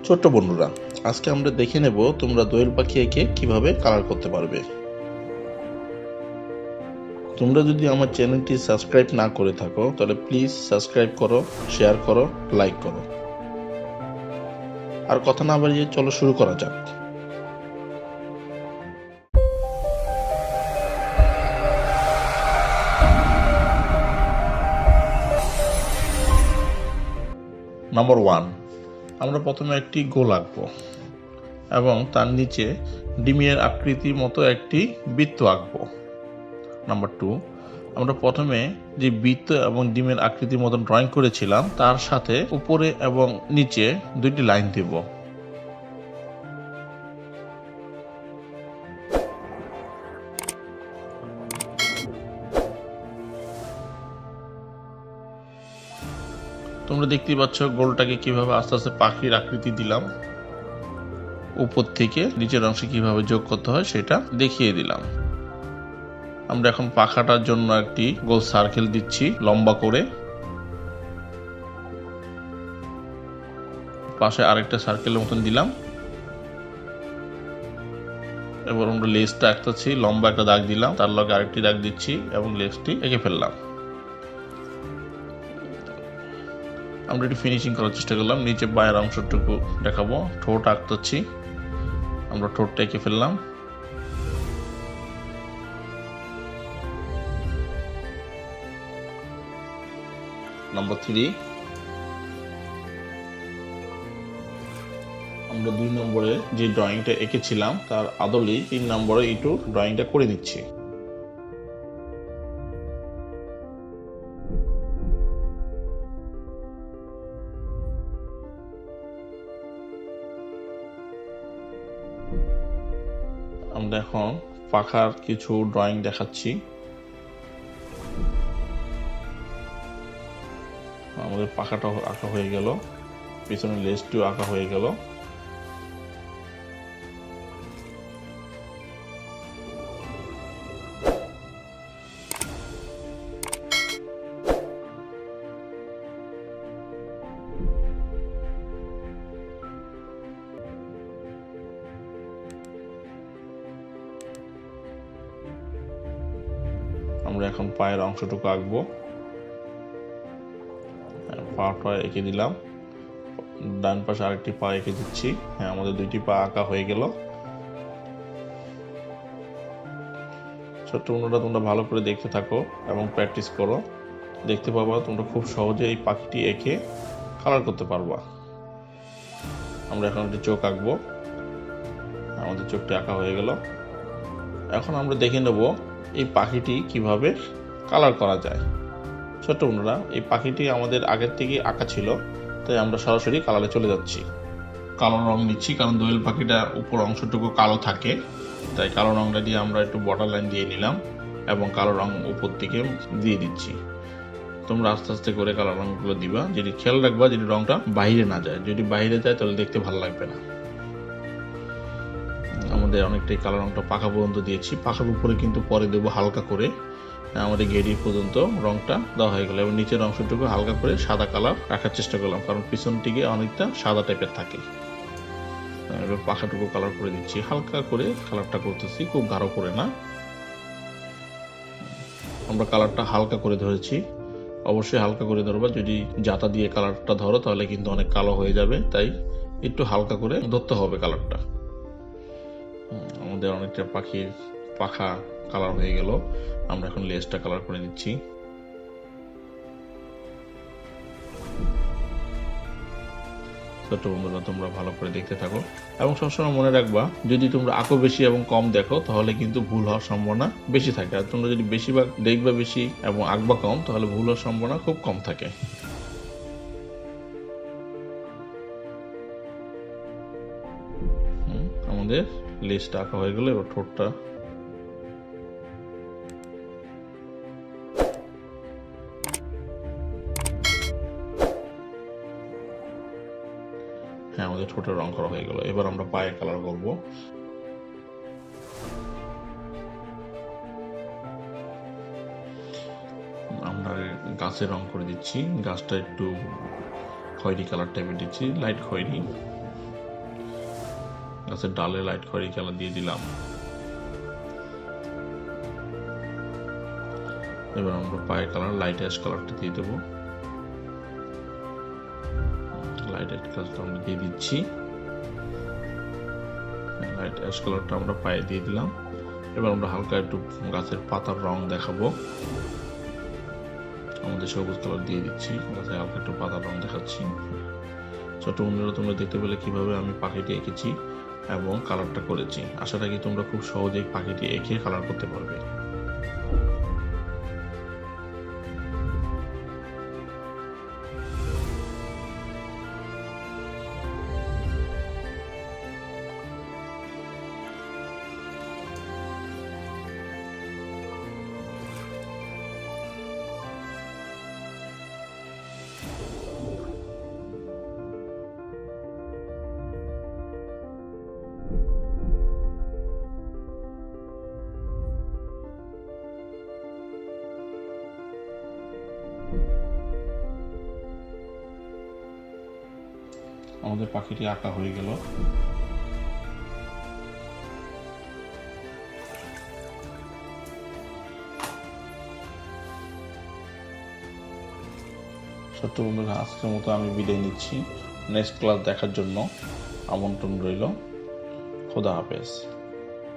ছোট্ট বন্ধুরা, আজকে আমরা দেখে নেব তোমরা দোয়েল পাখি এঁকে কিভাবে কালার করতে পারবে। তোমরা যদি আমার চ্যানেলটি সাবস্ক্রাইব না করে থাকো তাহলে প্লিজ সাবস্ক্রাইব করো, শেয়ার করো, লাইক করো। আর কথা না বাড়িয়ে চলো শুরু করা যাক। নাম্বার 1, আমরা প্রথমে একটি গোল আঁকবো এবং তার নিচে ডিমের আকৃতির মতো একটি বৃত্ত আঁকবো। নাম্বার 2, আমরা প্রথমে যে বৃত্ত এবং ডিমের আকৃতির মতো ড্রয়িং করেছিলাম তার সাথে উপরে এবং নিচে দুইটি লাইন দেব। তোমরা দেখতেই পাচ্ছ গোলটাকে কিভাবে আস্তে আস্তে পাখির আকৃতি দিলাম। উপর থেকে নিচের অংশে কিভাবে যোগ করতে হয় সেটা দেখিয়ে দিলাম। আমরা এখন পাখাটার জন্য একটি গোল সার্কেল দিচ্ছি লম্বা করে, পাশে আরেকটা সার্কেলের মতন দিলাম। এবার আমরা লেজটা আঁকতেছি, লম্বা একটা দাগ দিলাম, তার লগে আরেকটি দাগ দিচ্ছি এবং লেজটি এঁকে ফেললাম। আমরা একটু ফিনিশিং করার চেষ্টা করলাম, নিচে পায়ের অংশটুকু দেখাবো। ঠোঁট আঁকতেছি, আমরা ঠোঁটটা এঁকে ফেললাম। নাম্বার 3, আমরা 2 নম্বরে যে ড্রয়িংটা এঁকেছিলাম তার আদলেই 3 নম্বরে একটু ড্রয়িংটা করে দিচ্ছি। আমরা এখন পাখার কিছু ড্রয়িং দেখাচ্ছি। আমাদের পাখাটাও আঁকা হয়ে গেল, পিছনে লেজটিও আঁকা হয়ে গেল। আমরা এখন পায়ের অংশটুকু আঁকবো। পাটা এঁকে দিলাম, ডান পাশে আরেকটি পা এঁকে দিচ্ছি। হ্যাঁ, আমাদের 2টি পা আঁকা হয়ে গেল। ছোট্ট বন্ধুরা, তোমরা ভালো করে দেখতে থাকো এবং প্র্যাকটিস করো, দেখতে পাবা তোমরা খুব সহজে এই পাখিটি এঁকে কালার করতে পারবা। আমরা এখন একটি চোখ আঁকবো, আমাদের চোখটি আঁকা হয়ে গেল। এখন আমরা দেখে নেব এই পাখিটি কিভাবে কালার করা যায়। ছোট্ট বন্ধুরা, এই পাখিটি আমাদের আগের থেকে আঁকা ছিল, তাই আমরা সরাসরি কালারে চলে যাচ্ছি। কালো রং নিচ্ছি, কারণ দোয়েল পাখিটার উপর অংশটুকু কালো থাকে, তাই কালো রংটা দিয়ে আমরা একটু বর্ডার লাইন দিয়ে নিলাম এবং কালো রং উপর থেকে দিয়ে দিচ্ছি। তোমরা আস্তে আস্তে করে কালো রংগুলো দিবা, যদি খেয়াল রাখবা যদি রংটা বাইরে না যায়। যদি বাইরে যায় তাহলে দেখতে ভালো লাগবে না। আমাদের অনেকটাই কালো রংটা পাখা পর্যন্ত দিয়েছি, পাখার উপরে কিন্তু পরে দেবো হালকা করে। আমাদের গেড়ি পর্যন্ত রংটা দেওয়া হয়ে গেল এবং নিচের অংশটুকু হালকা করে সাদা কালার রাখার চেষ্টা করলাম, কারণ পিছন দিকে অনেকটা সাদা টাইপের থাকে। এবার পাখাটুকু কালার করে দিচ্ছি, হালকা করে কালারটা করতেছি, খুব গাঢ় করে না। আমরা কালারটা হালকা করে ধরেছি, অবশ্যই হালকা করে ধরবা। যদি জাতা দিয়ে কালারটা ধরো তাহলে কিন্তু অনেক কালো হয়ে যাবে, তাই একটু হালকা করে ধরতে হবে কালারটা। আমাদের অনেকটা পাখির পাখা কালার হয়ে গেল। আমরা এখন লেজটা কালার করে নিচ্ছি। ছোট্ট বন্ধুরা, তোমরা ভালো করে দেখতে থাকো এবং সবসময় মনে রাখবা যদি তোমরা আঁকো বেশি এবং কম দেখো তাহলে কিন্তু ভুল হওয়ার সম্ভাবনা বেশি থাকে। আর তোমরা যদি বেশিরভাগ দেখবা বেশি এবং আঁকবা কম তাহলে ভুল হওয়ার সম্ভাবনা খুব কম থাকে। আমাদের লেজটা আঁকা হয়ে গেল, এবার ঠোঁটটা। হ্যাঁ, আমাদের ঠোঁটের রং করা হয়ে গেল। এবার আমরা পায়ে কালার করব। আমরা গাছ গাছের রং করে দিচ্ছি। গাছটা একটু খয়েরি কালার টাইপের দিচ্ছি, লাইট খয়েরি। গাছের ডালে লাইট খয়েরি কালার দিয়ে দিলাম। এবার আমরা পায়ের কালার লাইট অ্যাশ কালারটা দিয়ে দেবো। লাইট অ্যাশ কালারটা আমরা দিয়ে দিচ্ছি। লাইট অ্যাশ কালারটা আমরা পায়ে দিয়ে দিলাম। এবার আমরা হালকা একটু গাছের পাতার রং দেখাবো। আমাদের সবুজ কালার দিয়ে দিচ্ছি, গাছে হালকা একটু পাতার রং দেখাচ্ছি। ছোট বন্ধুরা, তোমরা দেখতে পেলে কিভাবে আমি পাখিটি এঁকেছি এবং কালারটা করেছি। আশা রাখি তোমরা খুব সহজেই পাখিটি এঁকে কালার করতে পারবে। আমাদের পাখিটি আঁকা হয়ে গেল। ছোট্ট বন্ধুরা, আজকের মতো আমি বিদায় নিচ্ছি। নেক্সট ক্লাস দেখার জন্য আমন্ত্রণ রইল। খোদা হাফেজ।